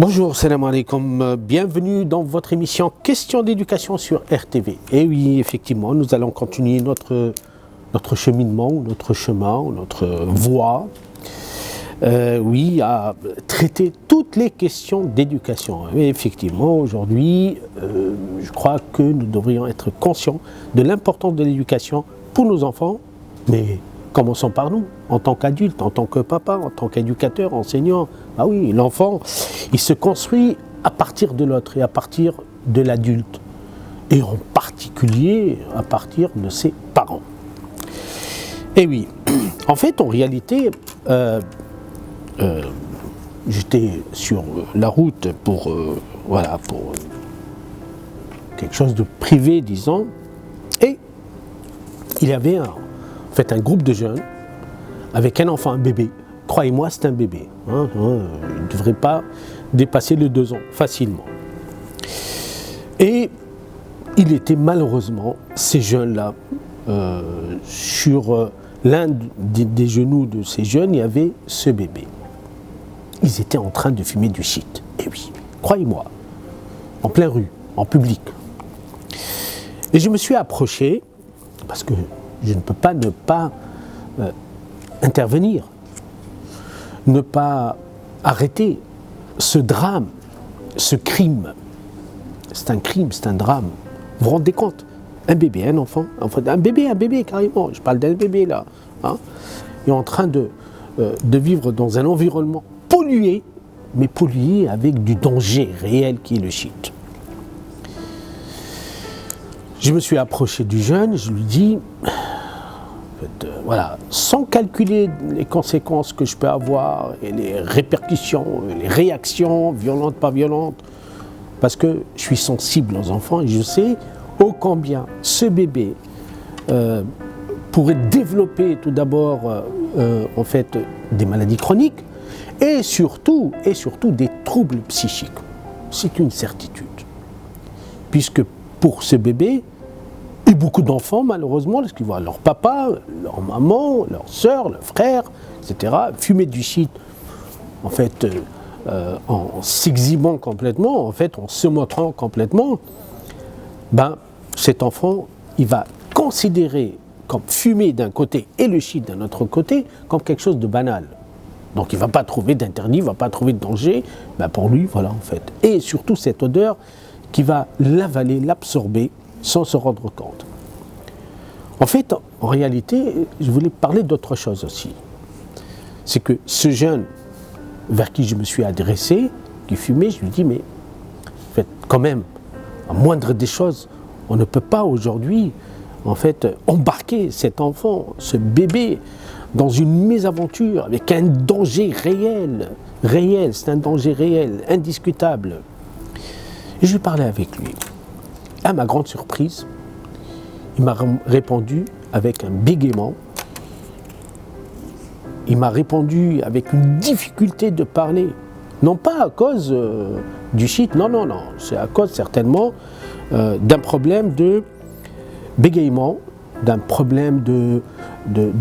Bonjour, salam alaikum, bienvenue dans votre émission Questions d'éducation sur RTV. Et oui, effectivement, nous allons continuer notre cheminement, notre chemin, notre voie, à traiter toutes les questions d'éducation. Et effectivement, aujourd'hui, je crois que nous devrions être conscients de l'importance de l'éducation pour nos enfants, mais commençons par nous, en tant qu'adulte, en tant que papa, en tant qu'éducateur, enseignant. Ah oui, l'enfant, il se construit à partir de l'autre et à partir de l'adulte. Et en particulier à partir de ses parents. Et oui, en fait, en réalité, j'étais sur la route pour quelque chose de privé, disons, et il y avait un groupe de jeunes avec un enfant, un bébé. Croyez-moi, c'est un bébé. Il ne devrait pas dépasser les 2 ans, facilement. Et il était malheureusement, ces jeunes-là, sur l'un des genoux de ces jeunes, il y avait ce bébé. Ils étaient en train de fumer du shit. Et oui, croyez-moi, en pleine rue, en public. Et je me suis approché, parce que je ne peux pas ne pas intervenir, ne pas arrêter ce drame, ce crime. C'est un crime, c'est un drame. Vous vous rendez compte? Un bébé, un enfant, un bébé carrément, je parle d'un bébé là, est en train de vivre dans un environnement pollué, mais pollué avec du danger réel qui est le shit. Je me suis approché du jeune, je lui dis, sans calculer les conséquences que je peux avoir et les répercussions, les réactions violentes, pas violentes, parce que je suis sensible aux enfants et je sais ô combien ce bébé pourrait développer tout d'abord des maladies chroniques et surtout des troubles psychiques. C'est une certitude. Puisque pour ce bébé, et beaucoup d'enfants, malheureusement, lorsqu'ils voient leur papa, leur maman, leur soeur, leur frère, etc., fumer du shit, en s'exhibant complètement, en se montrant complètement, cet enfant, il va considérer comme fumer d'un côté et le shit d'un autre côté comme quelque chose de banal. Donc il ne va pas trouver d'interdit, il ne va pas trouver de danger, pour lui, Et surtout cette odeur qui va l'avaler, l'absorber, sans se rendre compte. En réalité, je voulais parler d'autre chose aussi. C'est que ce jeune vers qui je me suis adressé, qui fumait, je lui dis, mais quand même, à moindre des choses, on ne peut pas aujourd'hui, embarquer cet enfant, ce bébé, dans une mésaventure avec un danger réel, c'est un danger réel, indiscutable. Et je parlais avec lui. À ma grande surprise, il m'a répondu avec un bégaiement. Il m'a répondu avec une difficulté de parler. Non pas à cause du shit, non. C'est à cause certainement d'un problème de bégaiement, d'un problème de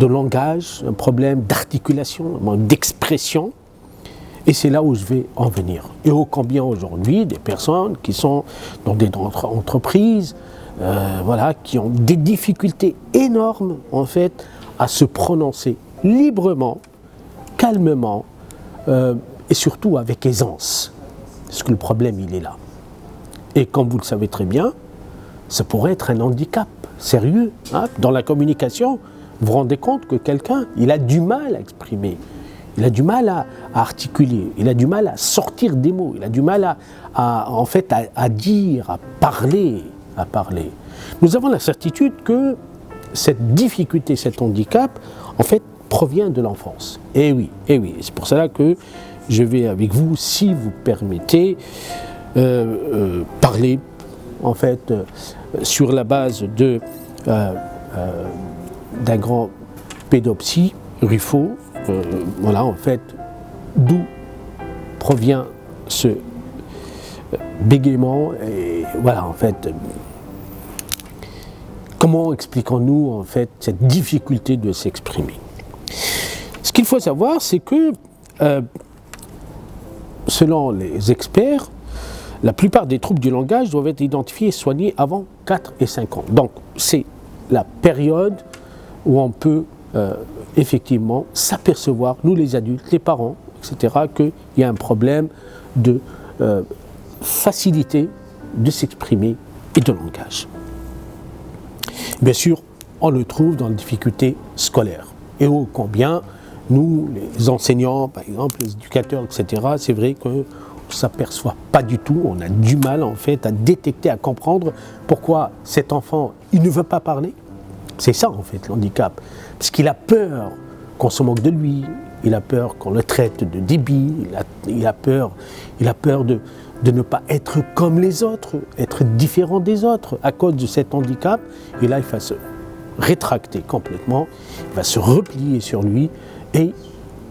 langage, un problème d'articulation, d'expression. Et c'est là où je vais en venir. Et ô combien aujourd'hui des personnes qui sont dans des entreprises, qui ont des difficultés énormes à se prononcer librement, calmement et surtout avec aisance. Parce que le problème, il est là. Et comme vous le savez très bien, ça pourrait être un handicap sérieux. Dans la communication, vous vous rendez compte que quelqu'un, il a du mal à exprimer. Il a du mal à articuler, il a du mal à sortir des mots, il a du mal à dire, à parler. Nous avons la certitude que cette difficulté, cet handicap, provient de l'enfance. Et oui, c'est pour cela que je vais avec vous, si vous permettez, parler, sur la base d'un grand pédopsie, Rufo, d'où provient ce bégaiement et comment expliquons-nous cette difficulté de s'exprimer? Ce qu'il faut savoir, c'est que selon les experts, la plupart des troubles du langage doivent être identifiés et soignés avant 4 et 5 ans. Donc, c'est la période où on peut effectivement s'apercevoir, nous les adultes, les parents, etc., qu'il y a un problème de facilité de s'exprimer et de langage. Bien sûr, on le trouve dans les difficultés scolaires. Et ô combien, nous, les enseignants, par exemple, les éducateurs, etc., c'est vrai qu'on ne s'aperçoit pas du tout, on a du mal en fait à détecter, à comprendre pourquoi cet enfant, il ne veut pas parler. C'est ça en fait l'handicap, parce qu'il a peur qu'on se moque de lui, il a peur qu'on le traite de débile, il a peur de ne pas être comme les autres, être différent des autres à cause de cet handicap. Et là, il va se rétracter complètement, il va se replier sur lui et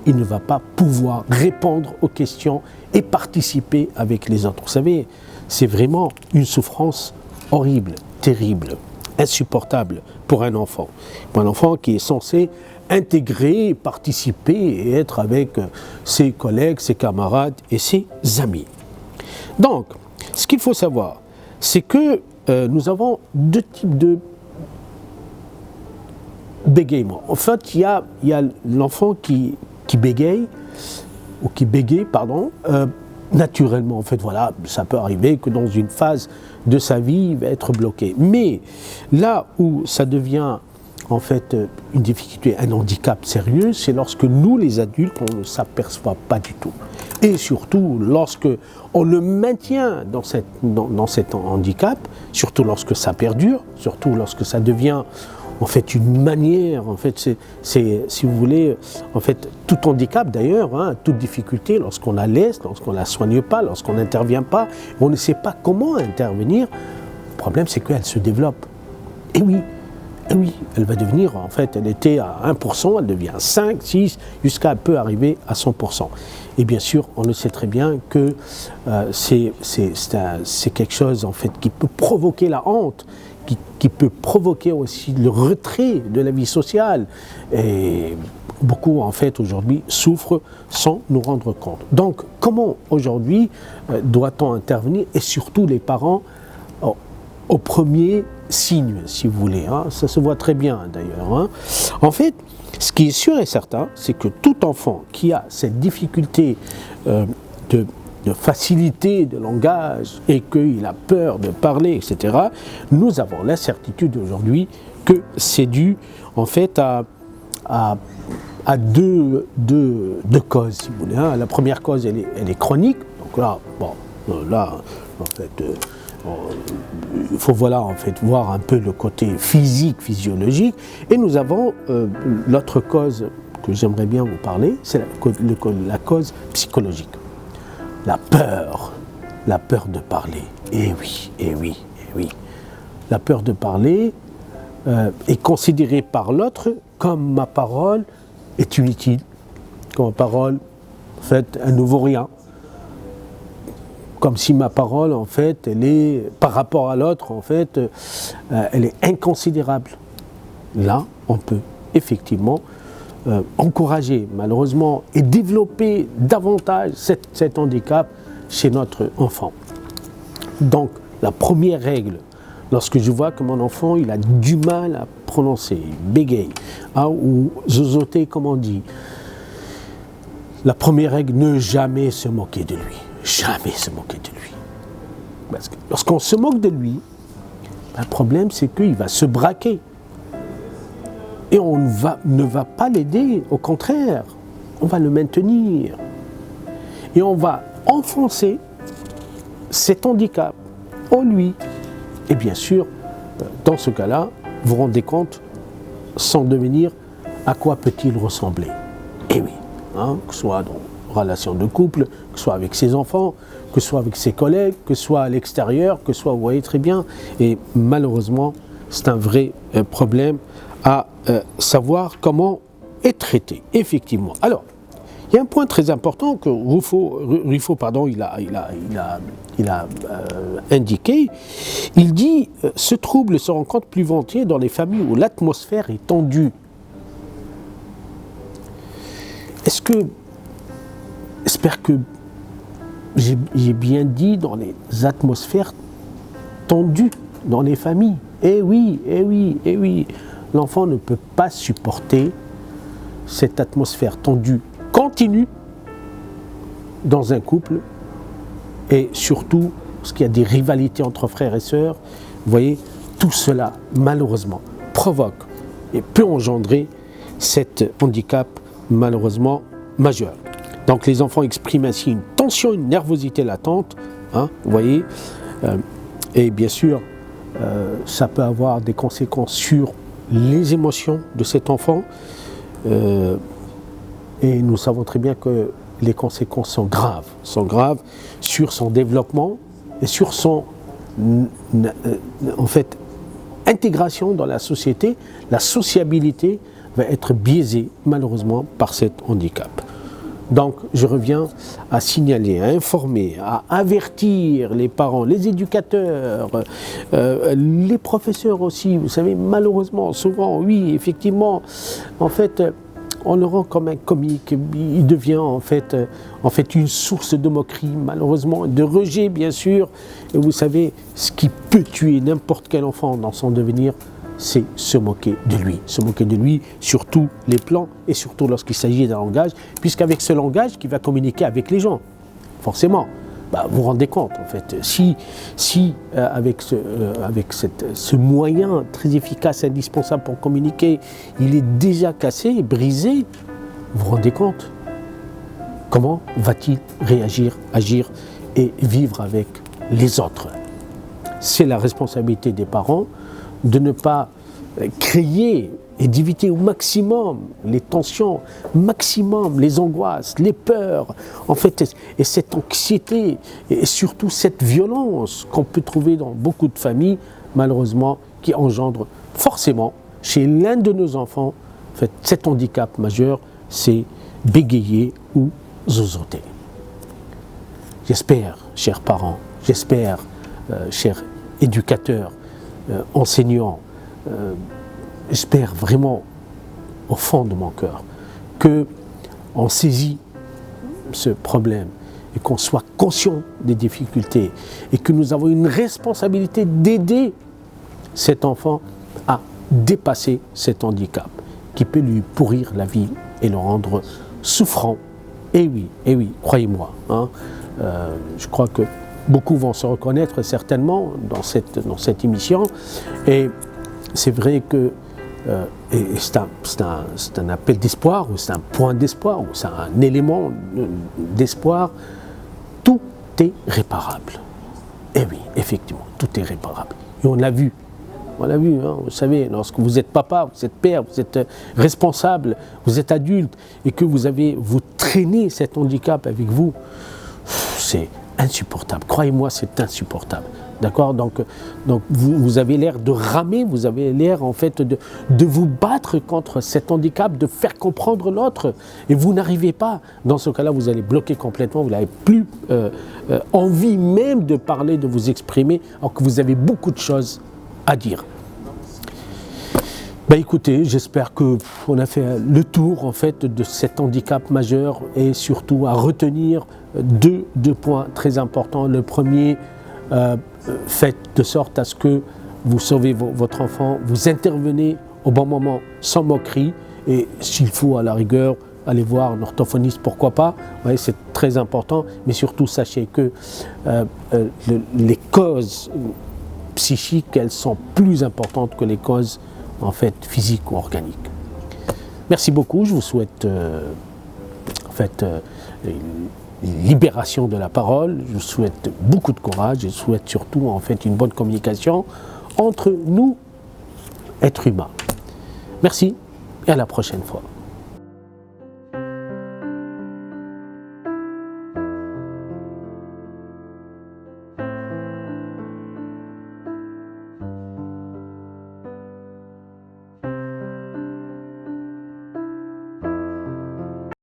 il ne va pas pouvoir répondre aux questions et participer avec les autres. Vous savez, c'est vraiment une souffrance horrible, terrible, insupportable pour un enfant. Pour un enfant qui est censé intégrer, participer et être avec ses collègues, ses camarades et ses amis. Donc, ce qu'il faut savoir, c'est que nous avons deux types de bégaiement. En fait, il y a l'enfant qui bégaye, ou qui bégaye, pardon, naturellement. En fait, voilà, ça peut arriver que dans une phase de sa vie, il va être bloqué. Mais là où ça devient en fait une difficulté, un handicap sérieux, c'est lorsque nous, les adultes, on ne s'aperçoit pas du tout. Et surtout, lorsque on le maintient dans cet handicap, surtout lorsque ça perdure, surtout lorsque ça devient en fait une manière, en fait, c'est si vous voulez, en fait, tout handicap d'ailleurs, hein, toute difficulté, lorsqu'on la laisse, lorsqu'on la soigne pas, lorsqu'on n'intervient pas, on ne sait pas comment intervenir, le problème c'est qu'elle se développe. Et oui, elle va devenir, en fait, elle était à 1%, elle devient 5, 6, jusqu'à elle peut arriver à 100%. Et bien sûr, on le sait très bien que c'est quelque chose, en fait, qui peut provoquer la honte, qui peut provoquer aussi le retrait de la vie sociale. Et beaucoup, en fait, aujourd'hui, souffrent sans nous rendre compte. Donc, comment, aujourd'hui, doit-on intervenir, et surtout les parents, au premier signe, si vous voulez, hein. Ça se voit très bien, d'ailleurs, hein. En fait, ce qui est sûr et certain, c'est que tout enfant qui a cette difficulté de facilité de langage et qu'il a peur de parler, etc., nous avons la certitude aujourd'hui que c'est dû en fait à deux causes, si vous voulez, hein. La première cause, elle est chronique, donc là, en fait, il faut en fait voir un peu le côté physique, physiologique, et nous avons l'autre cause que j'aimerais bien vous parler, c'est la cause psychologique. La peur de parler. Eh oui. La peur de parler est considérée par l'autre comme ma parole est inutile, comme ma parole, en fait, elle ne vaut rien. Comme si ma parole, en fait, elle est, par rapport à l'autre, en fait, elle est inconsidérable. Là, on peut effectivement encourager, malheureusement, et développer davantage cet handicap chez notre enfant. Donc, la première règle, lorsque je vois que mon enfant, il a du mal à prononcer, bégaye, ou zozoter, comme on dit, la première règle, ne jamais se moquer de lui. Jamais se moquer de lui. Parce que lorsqu'on se moque de lui, le problème, c'est qu'il va se braquer. Et on ne va pas l'aider, au contraire, on va le maintenir. Et on va enfoncer cet handicap en lui. Et bien sûr, dans ce cas-là, vous vous rendez compte, sans devenir, à quoi peut-il ressembler? Eh oui, hein, que ce soit dans relation de couple, que ce soit avec ses enfants, que ce soit avec ses collègues, que ce soit à l'extérieur, que ce soit, vous voyez très bien. Et malheureusement, c'est un vrai problème à savoir comment est traité, effectivement. Alors, il y a un point très important que Ruffo, il a indiqué. Il dit « Ce trouble se rencontre plus volontiers dans les familles où l'atmosphère est tendue. » J'espère que j'ai bien dit, dans les atmosphères tendues dans les familles. Eh oui, eh oui, eh oui. L'enfant ne peut pas supporter cette atmosphère tendue continue dans un couple, et surtout parce qu'il y a des rivalités entre frères et sœurs. Vous voyez, tout cela, malheureusement, provoque et peut engendrer cet handicap, malheureusement, majeur. Donc les enfants expriment ainsi une tension, une nervosité latente, hein, vous voyez, et bien sûr, ça peut avoir des conséquences sur les émotions de cet enfant, et nous savons très bien que les conséquences sont graves sur son développement et sur son en fait, intégration dans la société. La sociabilité va être biaisée malheureusement par cet handicap. Donc je reviens à signaler, à informer, à avertir les parents, les éducateurs, les professeurs aussi. Vous savez, malheureusement, souvent, oui, effectivement, en fait, on le rend comme un comique. Il devient en fait une source de moquerie, malheureusement, de rejet, bien sûr. Et vous savez, ce qui peut tuer n'importe quel enfant dans son devenir, c'est se moquer de lui sur tous les plans, et surtout lorsqu'il s'agit d'un langage, puisqu'avec ce langage, qu'il va communiquer avec les gens, forcément. Vous vous rendez compte, en fait, si avec ce moyen très efficace, indispensable pour communiquer, il est déjà cassé, brisé, vous vous rendez compte? Comment va-t-il réagir, agir et vivre avec les autres? C'est la responsabilité des parents de ne pas créer et d'éviter au maximum les tensions, maximum les angoisses, les peurs, en fait, et cette anxiété, et surtout cette violence qu'on peut trouver dans beaucoup de familles, malheureusement, qui engendre forcément chez l'un de nos enfants, en fait, cet handicap majeur, c'est bégayer ou zozoter. J'espère, chers parents, j'espère, chers éducateurs, enseignants, j'espère vraiment au fond de mon cœur qu'on saisit ce problème et qu'on soit conscient des difficultés et que nous avons une responsabilité d'aider cet enfant à dépasser cet handicap qui peut lui pourrir la vie et le rendre souffrant. Et oui, croyez-moi, hein, je crois que beaucoup vont se reconnaître certainement dans cette émission, et c'est vrai que et c'est un appel d'espoir, ou c'est un point d'espoir, ou c'est un élément d'espoir. Tout est réparable. Et oui, effectivement, tout est réparable. Et on l'a vu, hein, vous savez, lorsque vous êtes papa, vous êtes père, vous êtes responsable, vous êtes adulte, et que vous traînez cet handicap avec vous, c'est insupportable. Croyez-moi, c'est insupportable. D'accord, donc vous avez l'air de ramer, vous avez l'air en fait de vous battre contre cet handicap, de faire comprendre l'autre, et vous n'arrivez pas. Dans ce cas-là, vous allez bloquer complètement, vous n'avez plus envie même de parler, de vous exprimer, alors que vous avez beaucoup de choses à dire. Écoutez, j'espère qu'on a fait le tour en fait de cet handicap majeur, et surtout à retenir deux points très importants. Le premier, faites de sorte à ce que vous sauvez votre enfant, vous intervenez au bon moment, sans moquerie, et s'il faut à la rigueur, aller voir un orthophoniste, pourquoi pas, ouais, c'est très important, mais surtout sachez que les causes psychiques, elles sont plus importantes que les causes en fait physiques ou organiques. Merci beaucoup, je vous souhaite une libération de la parole, je vous souhaite beaucoup de courage, je souhaite surtout en fait une bonne communication entre nous, êtres humains. Merci et à la prochaine fois.